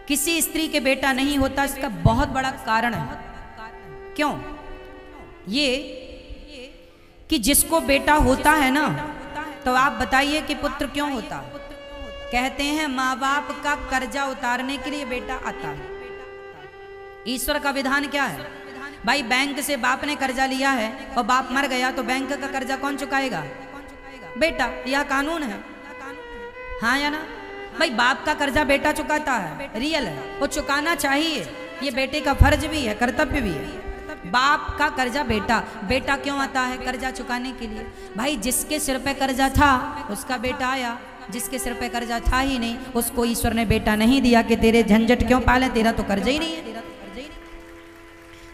किसी स्त्री के बेटा नहीं होता, इसका बहुत बड़ा कारण है। क्यों? ये कि जिसको बेटा होता है ना, तो आप बताइए कि पुत्र क्यों होता? कहते हैं माँ बाप का कर्जा उतारने के लिए बेटा आता है। ईश्वर का विधान क्या है भाई? बैंक से बाप ने कर्जा लिया है और बाप मर गया तो बैंक का कर्जा कौन चुकाएगा? बेटा। यह कानून है, हाँ या ना भाई? बाप का कर्जा बेटा चुकाता है, रियल है, वो चुकाना चाहिए, ये बेटे का फर्ज भी है, कर्तव्य भी है। बाप का कर्जा बेटा, बेटा क्यों आता है? कर्जा चुकाने के लिए। भाई जिसके सिर पे कर्जा था उसका बेटा आया, जिसके सिर पे कर्जा था ही नहीं उसको ईश्वर ने बेटा नहीं दिया कि तेरे झंझट क्यों पाले, तेरा तो कर्जा ही नहीं है।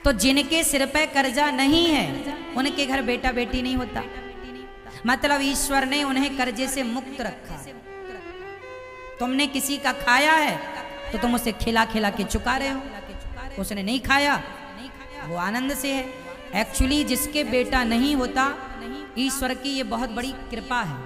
तो जिनके सिर पे कर्जा नहीं है उनके घर बेटा बेटी नहीं होता, मतलब ईश्वर ने उन्हें कर्जे से मुक्त रखा। तुमने किसी का खाया है तो तुम उसे खिला खिला के चुका रहे हो, उसने नहीं खाया वो आनंद से है। एक्चुअली जिसके बेटा नहीं होता, ईश्वर की ये बहुत बड़ी कृपा है।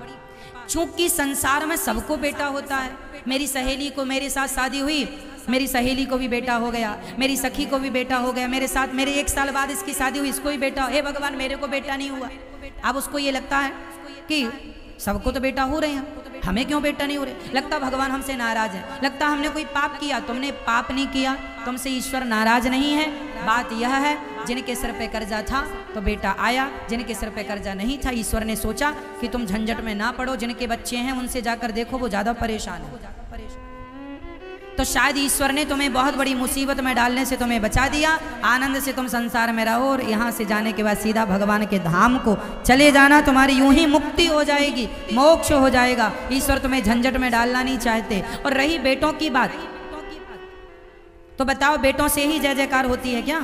चूंकि संसार में सबको बेटा होता है। मेरी सहेली को, मेरे साथ शादी हुई, मेरी सहेली को भी बेटा हो गया, मेरी सखी को भी बेटा हो गया, मेरे साथ मेरे 1 साल बाद इसकी शादी हुई, इसको भी बेटा। हे भगवान मेरे को बेटा नहीं हुआ। अब उसको ये लगता है कि सबको तो बेटा हो रहे हैं, हमें क्यों बेटा नहीं हो रहे? लगता भगवान हमसे नाराज है, लगता हमने कोई पाप किया। तुमने पाप नहीं किया, तुमसे ईश्वर नाराज नहीं है। बात यह है जिनके सिर पे कर्जा था तो बेटा आया, जिनके सिर पे कर्जा नहीं था ईश्वर ने सोचा कि तुम झंझट में ना पड़ो, जिनके बच्चे हैं उनसे जाकर देखो वो ज्यादा परेशान है। तो शायद ईश्वर ने तुम्हें बहुत बड़ी मुसीबत में डालने से तुम्हें बचा दिया। आनंद से तुम संसार में रहो और यहाँ से जाने के बाद सीधा भगवान के धाम को चले जाना। तुम्हारी यूं ही मुक्ति हो जाएगी, मोक्ष हो जाएगा। ईश्वर तुम्हें झंझट में डालना नहीं चाहते। और रही बेटों की बात, तो बताओ बेटों से ही जय जयकार होती है क्या?